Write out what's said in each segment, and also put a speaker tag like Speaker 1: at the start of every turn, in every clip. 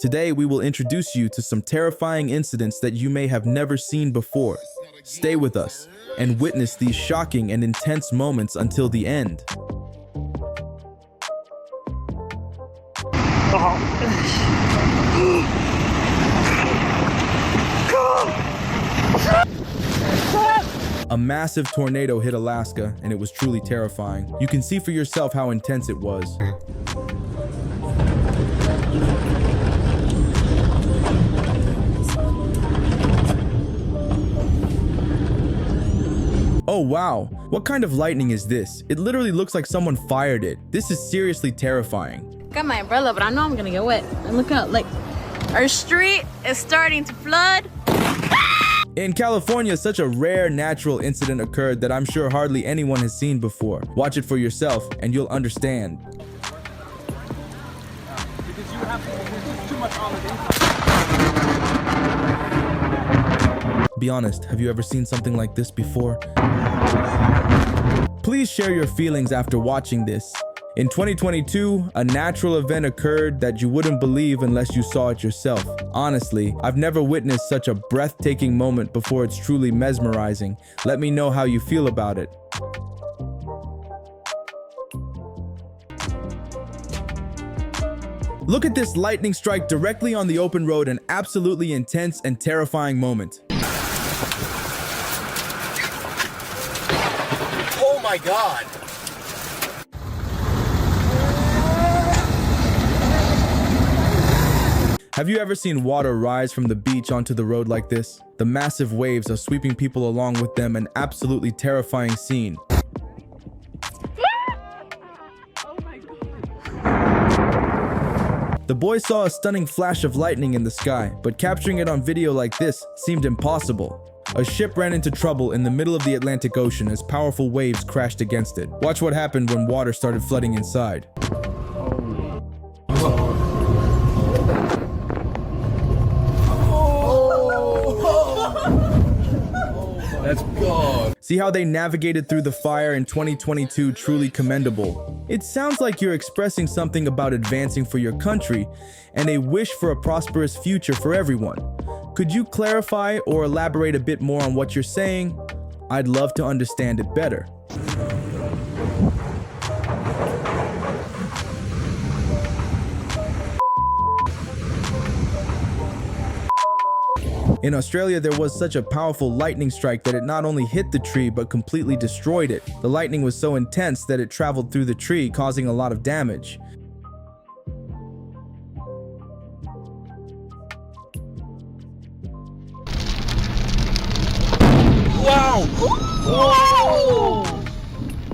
Speaker 1: Today, we will introduce you to some terrifying incidents that you may have never seen before. Stay with us and witness these shocking and intense moments until the end. A massive tornado hit Alaska, and it was truly terrifying. You can see for yourself how intense it was. Oh wow, what kind of lightning is this? It literally looks like someone fired it. This is seriously terrifying.
Speaker 2: Got my umbrella, but I know I'm gonna get wet. And look out, like, our street is starting to flood.
Speaker 1: In California, such a rare natural incident occurred that I'm sure hardly anyone has seen before. Watch it for yourself and you'll understand. Be honest, have you ever seen something like this before? Please share your feelings after watching this. In 2022, a natural event occurred that you wouldn't believe unless you saw it yourself. Honestly, I've never witnessed such a breathtaking moment before. It's truly mesmerizing. Let me know how you feel about it. Look at this lightning strike directly on the open road, an absolutely intense and terrifying moment.
Speaker 3: Oh my God!
Speaker 1: Have you ever seen water rise from the beach onto the road like this? The massive waves are sweeping people along with them, an absolutely terrifying scene.
Speaker 2: Oh my God.
Speaker 1: The boy saw a stunning flash of lightning in the sky, but capturing it on video like this seemed impossible. A ship ran into trouble in the middle of the Atlantic Ocean as powerful waves crashed against it. Watch what happened when water started flooding inside.
Speaker 3: That's God.
Speaker 1: See how they navigated through the fire in 2022, truly commendable. It sounds like you're expressing something about advancing for your country and a wish for a prosperous future for everyone. Could you clarify or elaborate a bit more on what you're saying? I'd love to understand it better. In Australia, there was such a powerful lightning strike that it not only hit the tree but completely destroyed it. The lightning was so intense that it traveled through the tree, causing a lot of damage.
Speaker 3: Wow!
Speaker 2: Whoa!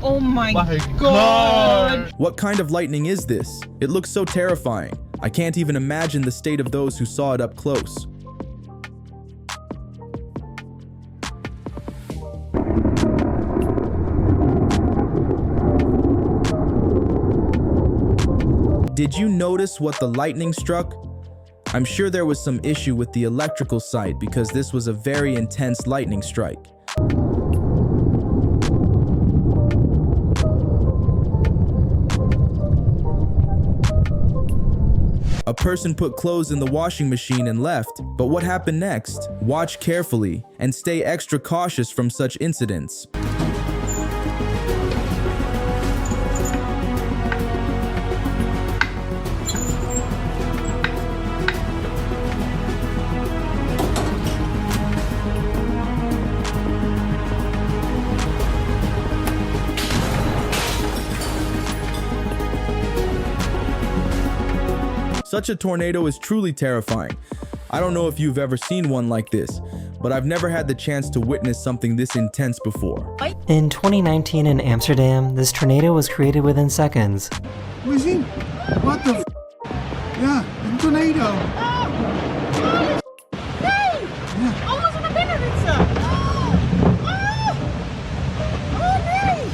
Speaker 2: Oh my God!
Speaker 1: What kind of lightning is this? It looks so terrifying. I can't even imagine the state of those who saw it up close. Did you notice what the lightning struck? I'm sure there was some issue with the electrical site because this was a very intense lightning strike. A person put clothes in the washing machine and left, but what happened next? Watch carefully and stay extra cautious from such incidents. Such a tornado is truly terrifying. I don't know if you've ever seen one like this, but I've never had the chance to witness something this intense before.
Speaker 4: In 2019 in Amsterdam, this tornado was created within seconds.
Speaker 5: What the Yeah, a tornado!
Speaker 2: Hey!
Speaker 5: Yeah.
Speaker 2: Almost on a Benedict! Oh, nee!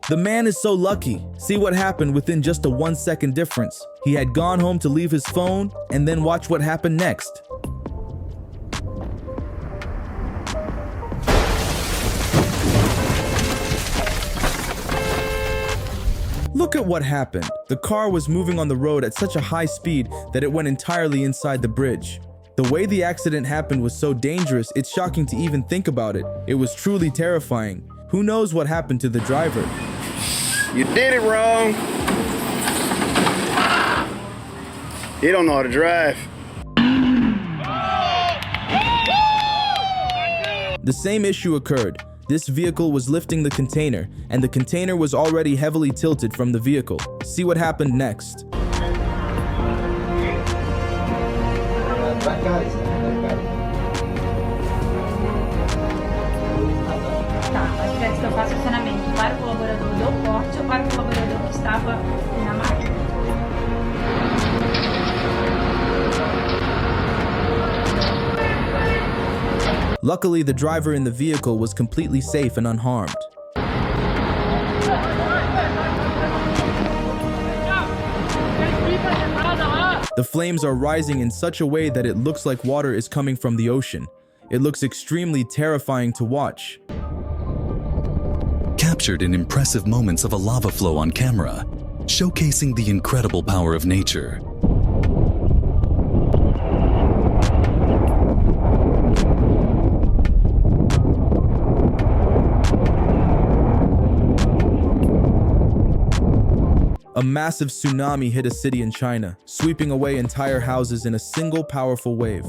Speaker 1: The man is so lucky. See what happened within just a 1-second difference. He had gone home to leave his phone, and then watch what happened next. Look at what happened. The car was moving on the road at such a high speed that it went entirely inside the bridge. The way the accident happened was so dangerous, it's shocking to even think about it. It was truly terrifying. Who knows what happened to the driver?
Speaker 6: You did it wrong. You don't know how to drive.
Speaker 1: The same issue occurred. This vehicle was lifting the container, and the container was already heavily tilted from the vehicle. See what happened next.
Speaker 7: Tá, mas quer que eu faça o estacionamento para o colaborador do porte ou para o colaborador que estava na máquina?
Speaker 1: Luckily, the driver in the vehicle was completely safe and unharmed. The flames are rising in such a way that it looks like water is coming from the ocean. It looks extremely terrifying to watch.
Speaker 8: Captured in impressive moments of a lava flow on camera, showcasing the incredible power of nature.
Speaker 1: A massive tsunami hit a city in China, sweeping away entire houses in a single powerful wave.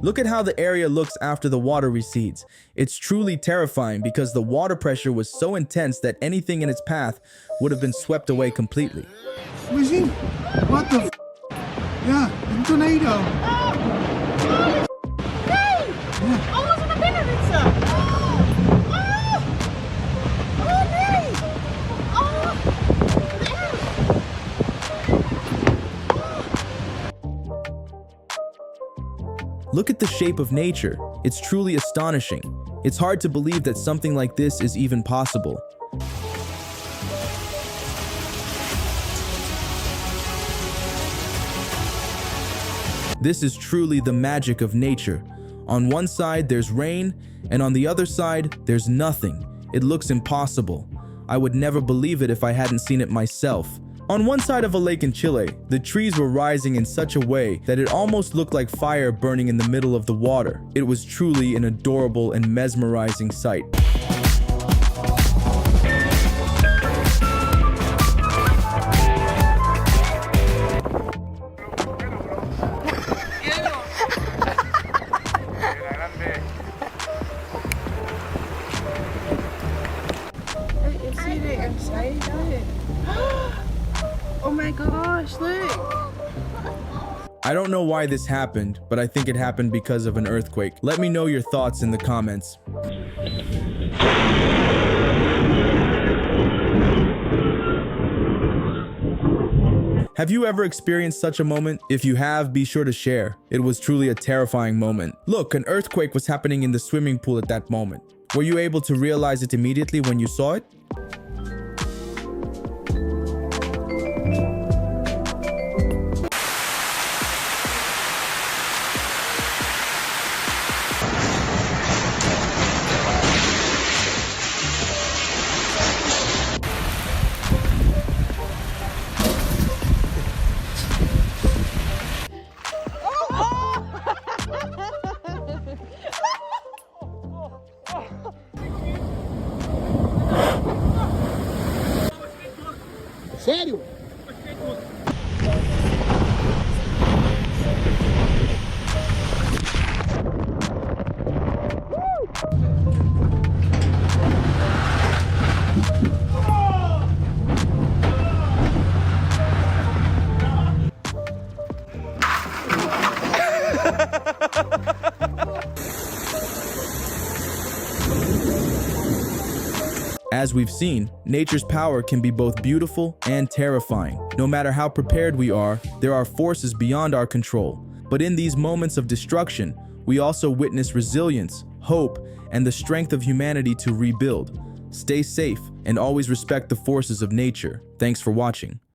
Speaker 1: Look at how the area looks after the water recedes. It's truly terrifying because the water pressure was so intense that anything in its path would have been swept away completely.
Speaker 5: Machine? What the Yeah, a tornado.
Speaker 1: Look at the shape of nature. It's truly astonishing. It's hard to believe that something like this is even possible. This is truly the magic of nature. On one side, there's rain, and on the other side, there's nothing. It looks impossible. I would never believe it if I hadn't seen it myself. On one side of a lake in Chile, the trees were rising in such a way that it almost looked like fire burning in the middle of the water. It was truly an adorable and mesmerizing sight.
Speaker 9: Oh my gosh, look!
Speaker 1: I don't know why this happened, but I think it happened because of an earthquake. Let me know your thoughts in the comments. Have you ever experienced such a moment? If you have, be sure to share. It was truly a terrifying moment. Look, an earthquake was happening in the swimming pool at that moment. Were you able to realize it immediately when you saw it?
Speaker 5: Sério?
Speaker 1: As we've seen, nature's power can be both beautiful and terrifying. No matter how prepared we are, there are forces beyond our control. But in these moments of destruction, we also witness resilience, hope, and the strength of humanity to rebuild. Stay safe and always respect the forces of nature. Thanks for watching.